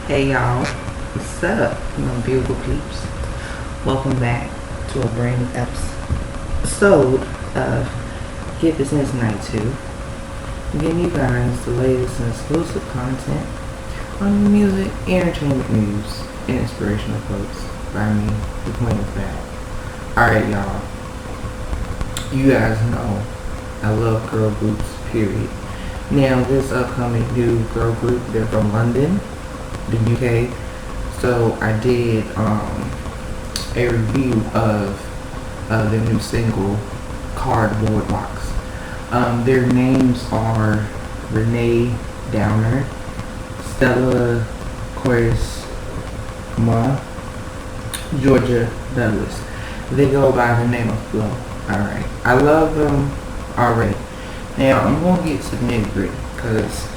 Hey y'all, what's up, my beautiful peeps? Welcome back to a brand new episode of Get Business Night 2. Giving you guys the latest and exclusive content on music, entertainment news, and inspirational quotes by me, the Queen is back. Alright y'all, you guys know I love girl groups, period. Now this upcoming new girl group, they're from London, the UK. So I did a review of their new single, Cardboard Box. Their names are Renee Downer, Stella Quaresma, Georgia Douglas. They go by the name of FLO. Alright, I love them already. Now I'm gonna get to the nitty gritty because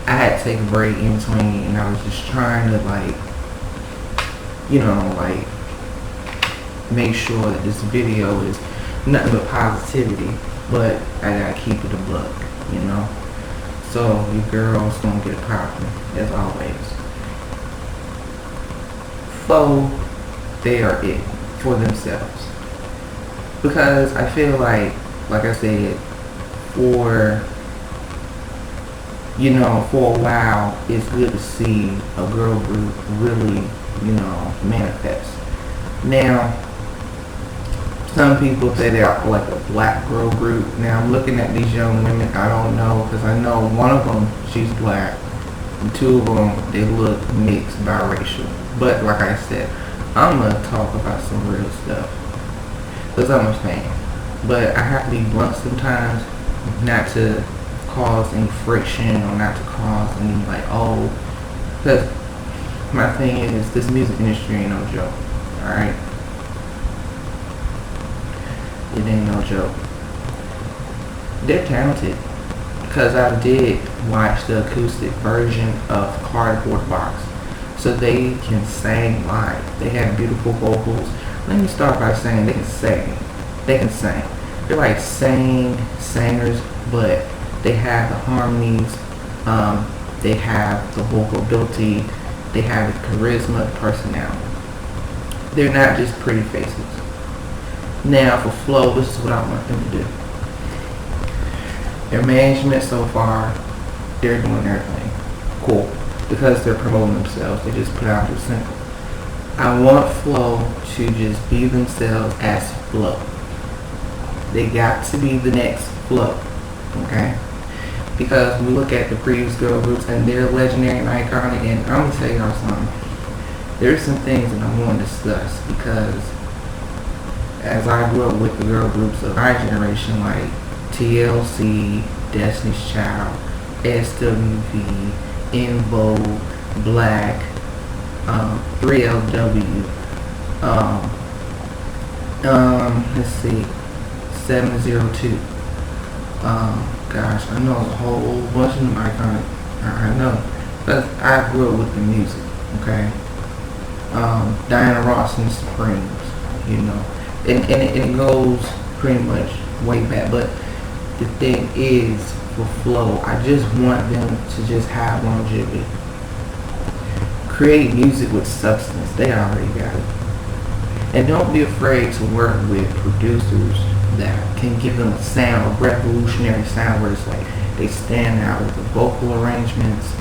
I had to take a break in between, and I was just trying to make sure that this video is nothing but positivity, but I gotta keep it a buck, So your girl's gonna get it poppin', as always. FLO, they are it for themselves. Because I feel like I said, for a while, it's good to see a girl group really, manifest. Now, some people say they're like a black girl group. Now, I'm looking at these young women, I don't know, because I know one of them, she's black, and two of them, they look mixed, biracial. But, like I said, I'm going to talk about some real stuff, because I'm a fan. But I have to be blunt sometimes, not to cause any friction or not to cause any because my thing is, this music industry ain't no joke. Alright, it ain't no joke. They're talented, because I did watch the acoustic version of Cardboard Box, so they can sing live. They have beautiful vocals. Let me start by saying they can sing. They're like singers, but they have the harmonies, they have the vocal ability, they have the charisma, the personality. They're not just pretty faces. Now for FLO, this is what I want them to do. Their management so far, they're doing everything cool, because they're promoting themselves. They just put out their single. I want FLO to just be themselves as FLO. They got to be the next FLO, okay? Because we look at the previous girl groups, and they're legendary and iconic, and I'm going to tell y'all something. There's some things that I want to discuss, because as I grew up with the girl groups of our generation, like TLC, Destiny's Child, SWV, In Vogue, Black, 3LW, let's see, 702. Gosh, I know a whole bunch of them iconic. I know, but I grew up with the music. Okay, Diana Ross and the Supremes. And it goes pretty much way back. But the thing is, for FLO, I just want them to just have longevity. Create music with substance. They already got it. And don't be afraid to work with producers that can give them a sound, a revolutionary sound, where it's like they stand out with the vocal arrangements,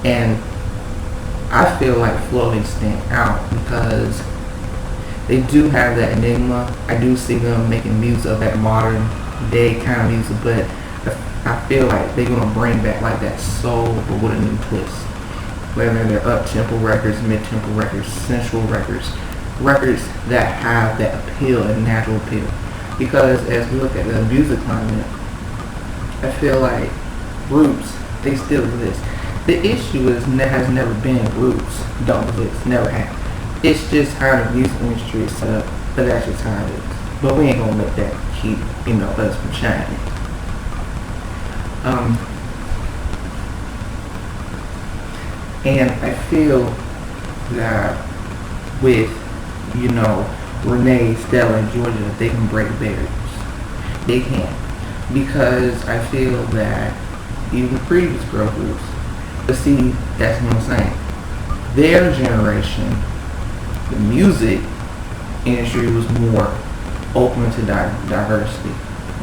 and I feel like FLO, they stand out because they do have that enigma. I do see them making music of that modern day kind of music, but I feel like they're going to bring back like that soul, but with a new twist. Whether they're up-tempo records, mid-tempo records, sensual records that have that appeal and natural appeal. Because as we look at the music climate, I feel like groups, they still exist. The issue has never been groups don't exist, never have. It's just how the music industry is set up, but that's just how it is. But we ain't gonna let that keep, us from shining. And I feel that with, Renee, Stella, and Georgia, they can break barriers. They can. Because I feel that even previous girl groups, But see, that's what I'm saying. Their generation, the music industry was more open to diversity.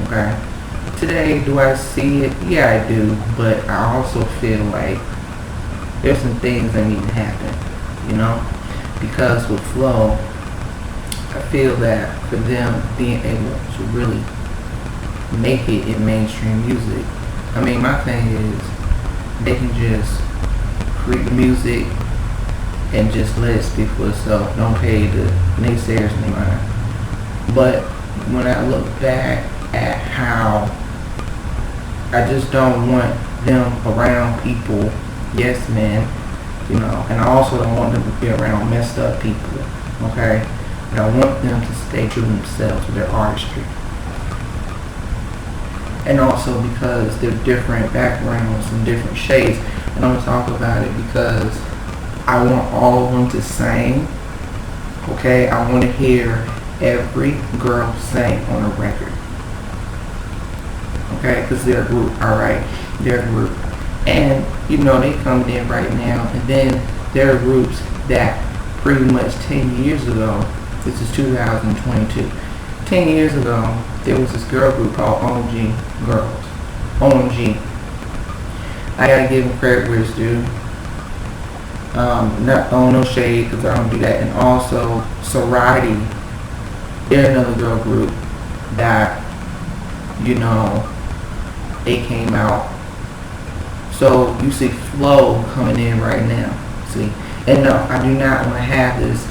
Okay. Today, do I see it? Yeah, I do. But I also feel like there's some things that need to happen. You know, because with FLO, I feel that for them being able to really make it in mainstream music, I mean, my thing is they can just create the music and just let it speak for itself. Don't pay the naysayers any mind. But when I look back at how I just don't want them around people, yes man, you know, and I also don't want them to be around messed up people, okay? And I want them to stay true to themselves with their artistry. And also because they're different backgrounds and different shades. And I'm going to talk about it because I want all of them to sing, okay? I want to hear every girl sing on a record, okay? Because they're a group, alright? They're a group. And, you know, they come in right now, and then there are groups that pretty much 10 years ago, this is 2022, 10 years ago, there was this girl group called OMG Girls. OMG. I gotta give them credit where it's due. Not throwing no shade because I don't do that. And also, Sorority, they're another girl group that, you know, they came out. So you see FLO coming in right now. See, and no, I do not want to have this.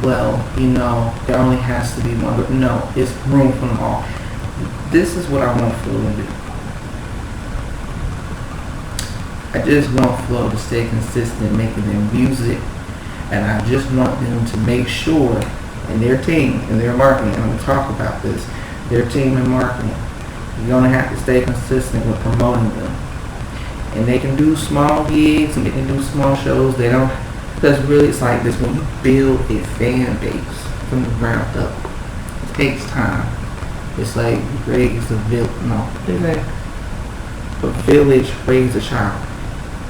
Well, you know, there only has to be one. But no, it's room for them all. This is what I want FLO to do. I just want FLO to stay consistent making their music, and I just want them to make sure, and their team and their marketing, and I'm going to talk about this, their team and marketing, you're going to have to stay consistent with promoting them. And they can do small gigs and they can do small shows. They don't, because really it's like this, when you build a fan base from the ground up, it takes time. It's like you raise a village, no, they say a village raise a child.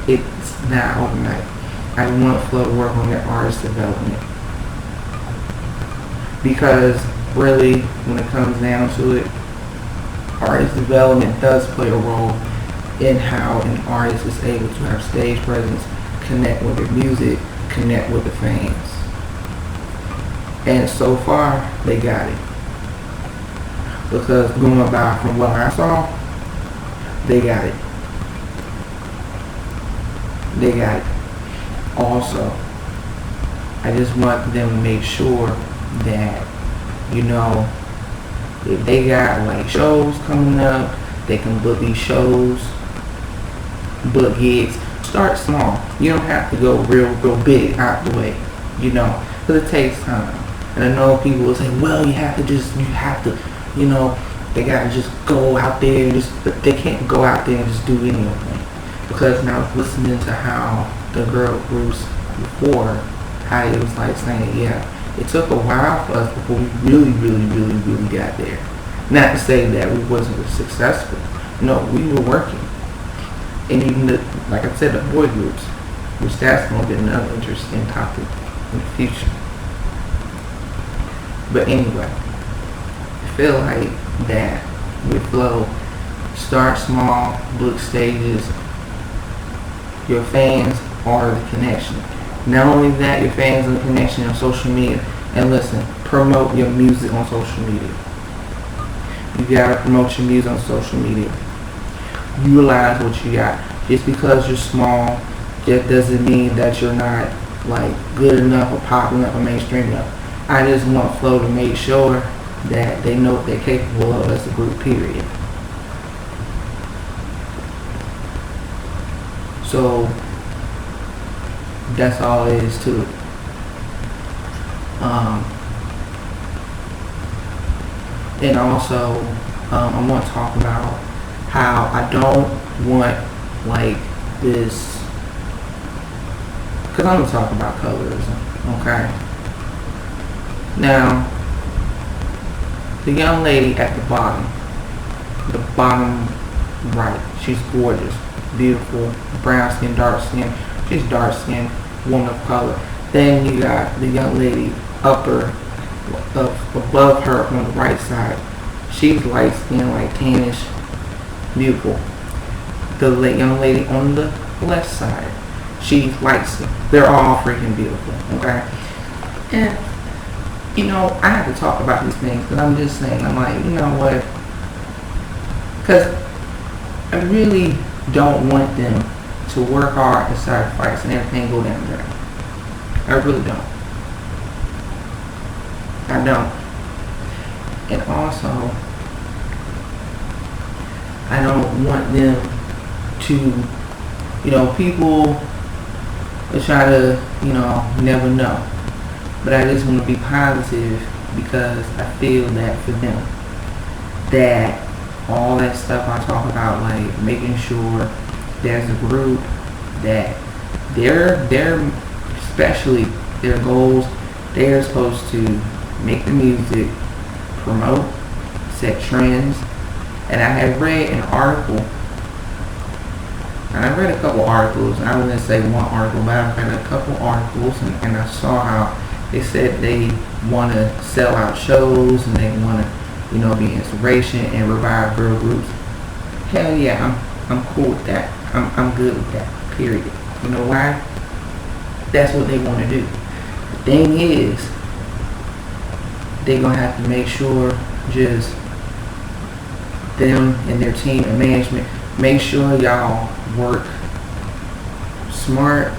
It's not overnight. I want FLO to work on their artist development. Because really, when it comes down to it, artist development does play a role in how an artist is able to have stage presence, connect with their music, connect with the fans. And so far, they got it. Because going by from what I saw, they got it. They got it. Also, I just want them to make sure that, you know, if they got like shows coming up, they can book these shows, book gigs. Start small. You don't have to go real big out the way, you know, because it takes time. And I know people will say, well, you have to, you know, they gotta just go out there and but they can't go out there and just do anything. Because now listening to how the girl groups before, how it was like saying, yeah, it took a while for us before we really got there. Not to say that we wasn't successful. No, we were working. And even like I said, the boy groups, which that's going to be another interesting topic in the future. But anyway, I feel like that with FLO, start small, book stages. Your fans are the connection. Not only that, your fans are the connection on social media. And listen, promote your music on social media. You gotta promote your music on social media. Utilize what you got. Just because you're small, that doesn't mean that you're not like good enough or popular enough or mainstream enough. I just want FLO to make sure that they know what they're capable of as a group, period. So that's all there is to it. And also, I want to talk about how I don't want like this, because I'm going to talk about colorism, okay? Now, the young lady at the bottom right, she's gorgeous, beautiful, brown skin, dark skin, just dark skin woman of color. Then you got the young lady above her on the right side. She's light skin, like tannish, beautiful. The young lady on the left side, she's light skin. They're all freaking beautiful, okay? And I have to talk about these things, but I'm just saying, I'm like, you know what? Because I really don't want them to work hard and sacrifice and everything go down there. I really don't. I don't. And also, I don't want them to, people will try to, never know. But I just want to be positive because I feel that for them, that all that stuff I talk about, like making sure there's a group that they're especially their goals, they're supposed to make the music, promote, set trends. And I have read an article, and I read a couple articles, and I wouldn't say one article, but I read a couple articles, and I saw how they said they want to sell out shows, and they want to, be inspiration and revive girl groups. Hell yeah, I'm cool with that. I'm good with that, period. You know why? That's what they want to do. The thing is, they're going to have to make sure just them and their team and management, make sure y'all work smart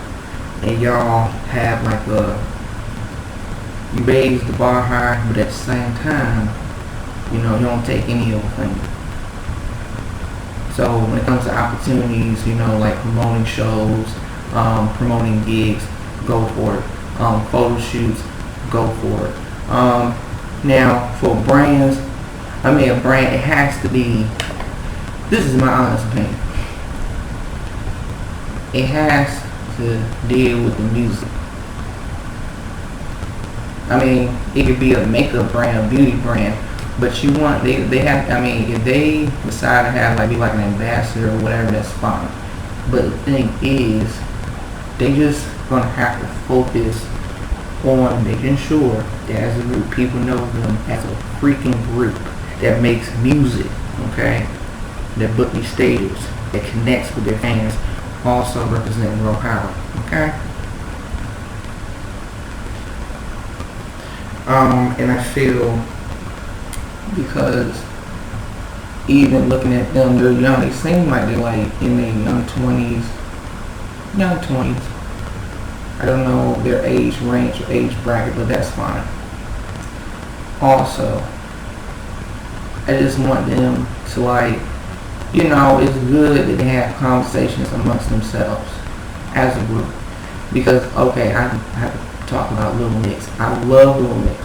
and y'all have like you raise the bar high, but at the same time, you don't take any old thing. So when it comes to opportunities, like promoting shows, promoting gigs, go for it. Photo shoots, go for it. Now for brands, a brand, it has to be, this is my honest opinion, it has to deal with the music. It could be a makeup brand, a beauty brand, but you want, they have, if they decide to have, be like an ambassador or whatever, that's fine. But the thing is, they just gonna have to focus on making sure that as a group, people know them as a freaking group that makes music, okay? That book these stages, that connects with their fans, also representing real power, okay? And I feel, because even looking at them, they're young, they seem like they're like in their young 20s. I don't know their age range or age bracket, but that's fine. Also, I just want them to it's good that they have conversations amongst themselves as a group. Because, okay, I have to talk about Little Mix. I love Little Mix.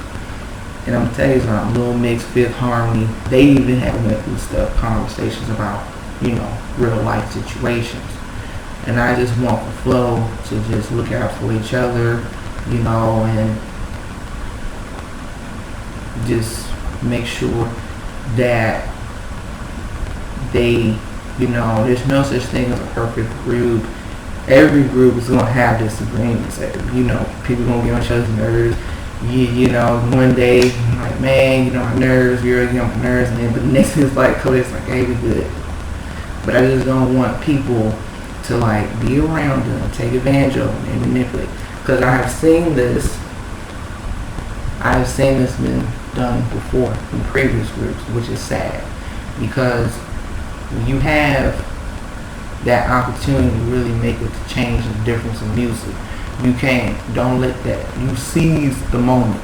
And I'm going to tell you something, Little Mix, Fifth Harmony, they even have went through conversations about, real life situations. And I just want the FLO to just look out for each other, and just make sure that they, there's no such thing as a perfect group. Every group is going to have disagreements. People going to get on each other's nerves. One day, like, man, my nerves, you're on my nerves. And then, but the next is like, it's like, hey, we good. But I just don't want people to be around them, take advantage of them, and manipulate. Because I have seen this been done before in previous groups, which is sad. Because when you have that opportunity to really make a change and difference in music, don't let that, you seize the moment.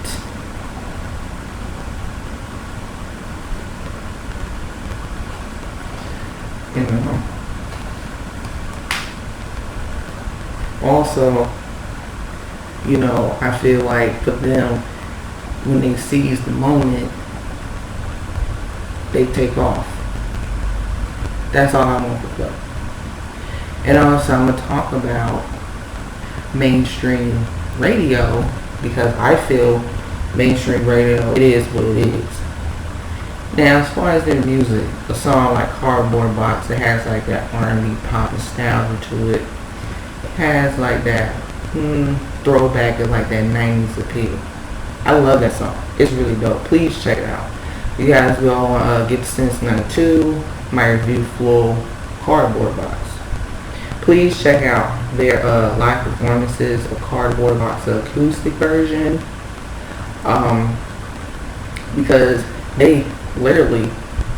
Also, I feel like for them, when they seize the moment, they take off. That's all I want to go. And also, I'm going to talk about mainstream radio, because I feel mainstream radio, it is what it is. Now, as far as their music, a song like Cardboard Box, it has like that R&B pop nostalgia to it. It has like that throwback of like that 90s appeal. I love that song. It's really dope. Please check it out. You guys go get the Sense number 2, my review FLO Cardboard Box. Please check out their live performances of Cardboard Box, the acoustic version, because they literally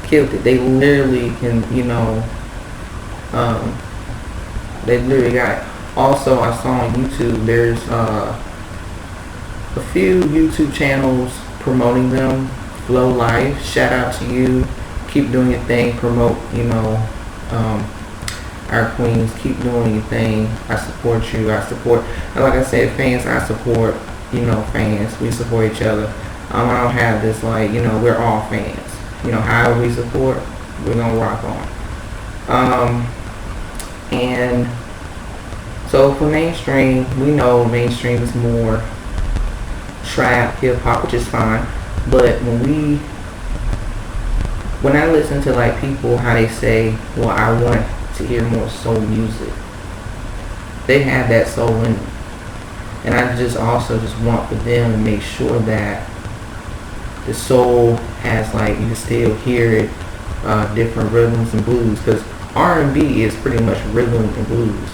killed it. They literally can, they literally got. Also, I saw on YouTube, there's a few YouTube channels promoting them. FLO Life, shout out to you. Keep doing your thing. Promote, our queens. Keep doing your thing. I support you. I support, and like I said, fans, I support, fans. We support each other. I don't have this like, we're all fans. However we support, we're gonna rock on. And so for mainstream, we know mainstream is more trap, hip hop, which is fine. But when I listen to like people, how they say, well, I want to hear more soul music. They have that soul in them. And I just want for them to make sure that the soul has, like, you can still hear it, different rhythms and blues, because R&B is pretty much rhythm and blues,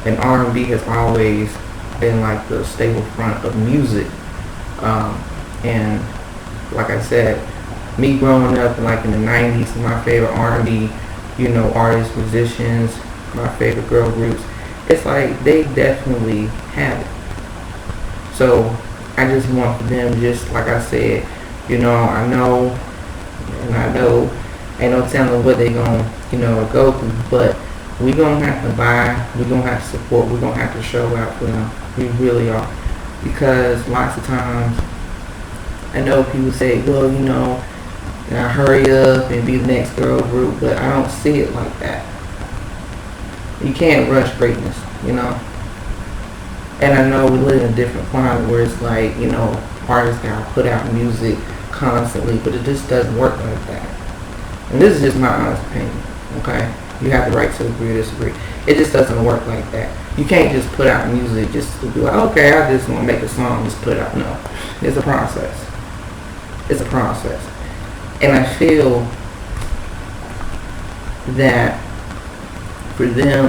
and R&B has always been like the stable front of music. And like I said, me growing up like in the 90s, my favorite R&B, artists, musicians, my favorite girl groups, it's like they definitely have it. So I just want for them, just like I said, I know ain't no telling what they gonna, go through, but we gonna have to buy, we gonna have to support, we gonna have to show out for them. We really are. Because lots of times, I know people say, well, hurry up and be the next girl group, but I don't see it like that. You can't rush greatness, And I know we live in a different climate where it's like, artists gotta put out music constantly, but it just doesn't work like that. And this is just my honest opinion, okay? You have the right to agree or disagree. It just doesn't work like that. You can't just put out music just to be like, okay, I just want to make a song, just put it out. No, it's a process. It's a process. And I feel that for them,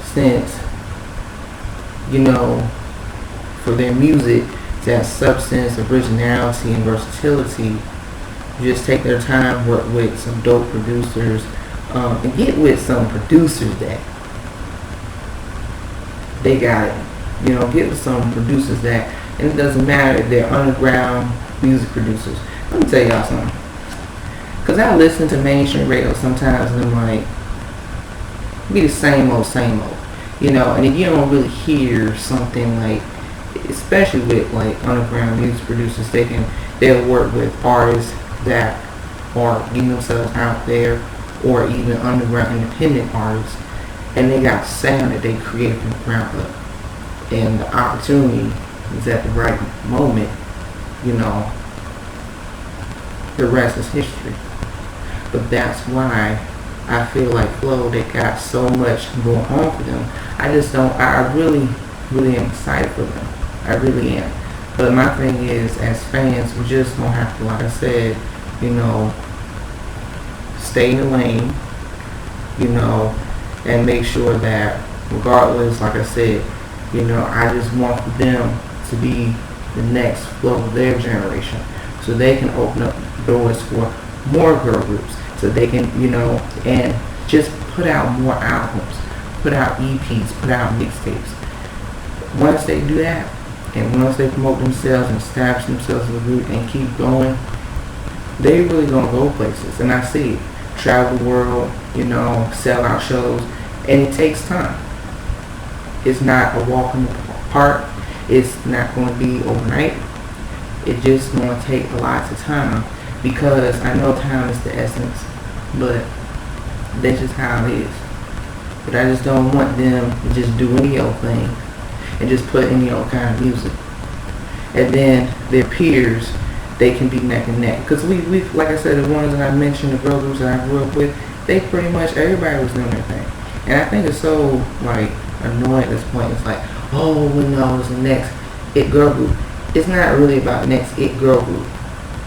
since, for their music to have substance, originality, and versatility, just take their time, work with some dope producers, and get with some producers that they got it. Get with some producers that, and it doesn't matter if they're underground music producers. Let me tell y'all something. Because I listen to mainstream radio sometimes and I'm like, be the same old, and if you don't really hear something like, especially with like underground music producers, they'll work with artists that are getting themselves out there, or even underground independent artists, and they got sound that they create from the ground up, and the opportunity is at the right moment. The rest is history. But that's why I feel like FLO, they got so much going on for them. I really, really am excited for them. I really am. But my thing is, as fans, we just don't have to, like I said, stay in the lane, and make sure that regardless, like I said, I just want for them to be the next FLO of their generation, so they can open up doors for more girl groups, so they can, and just put out more albums, put out EPs, put out mixtapes. Once they do that, and once they promote themselves and establish themselves as a group and keep going, they really gonna go places. And I see it. Travel the world, sell out shows, and it takes time. It's not a walk in the park. It's not going to be overnight. It's just going to take lots of time, because I know time is the essence, but that's just how it is. But I just don't want them to just do any old thing and just put any old kind of music. And then their peers, they can be neck and neck. Because we like I said, the ones that I mentioned, the girl groups that I grew up with, they pretty much, everybody was doing their thing. And I think it's so, like, annoying at this point. It's like, oh, well, no, it's the next it girl group. It's not really about next it girl group.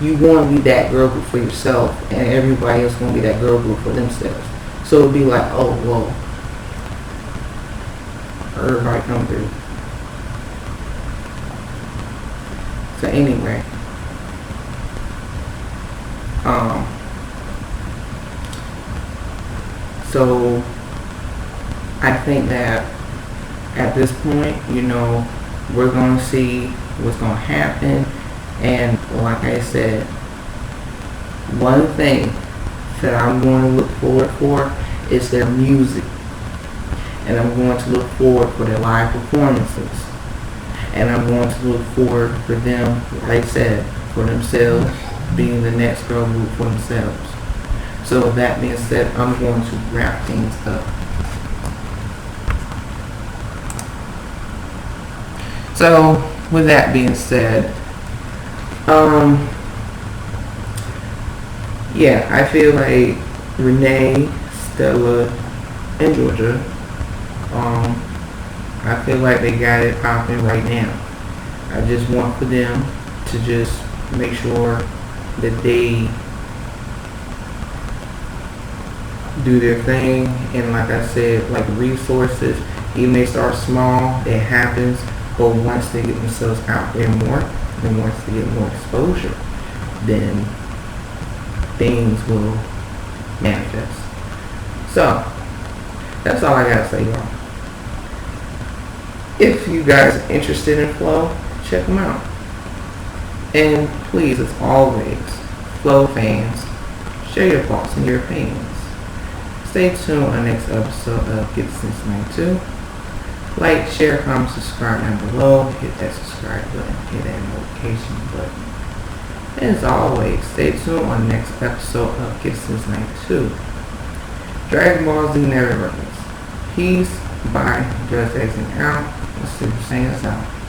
You want to be that girl group for yourself, and everybody else going to be that girl group for themselves. So it'll be like, oh, whoa, everybody come through. So anyway, so I think that at this point, you know, we're going to see what's going to happen. And like I said, one thing that I'm going to look forward for is their music. And I'm going to look forward for their live performances. And I'm going to look forward for them, like I said, for themselves, being the next girl group for themselves. So with that being said, I'm going to wrap things up. So with that being said, yeah, I feel like Renee, Stella, and Georgia, I feel like they got it popping right now. I just want for them to just make sure that they do their thing. And like I said, like resources, even they start small, it happens. But once they get themselves out there more, and once they get more exposure, then things will manifest. So that's all I gotta say, y'all. If you guys are interested in FLO, check them out. And please, as always, FLO fans, share your thoughts and your opinions. Stay tuned on the next episode of Get Since 92. Like, share, comment, subscribe down below. Hit that subscribe button, hit that notification button. And as always, stay tuned on the next episode of Get Since 92. Dragon Ball Z Never Ends. Peace, bye, just exiting out. Let's see, saying us out.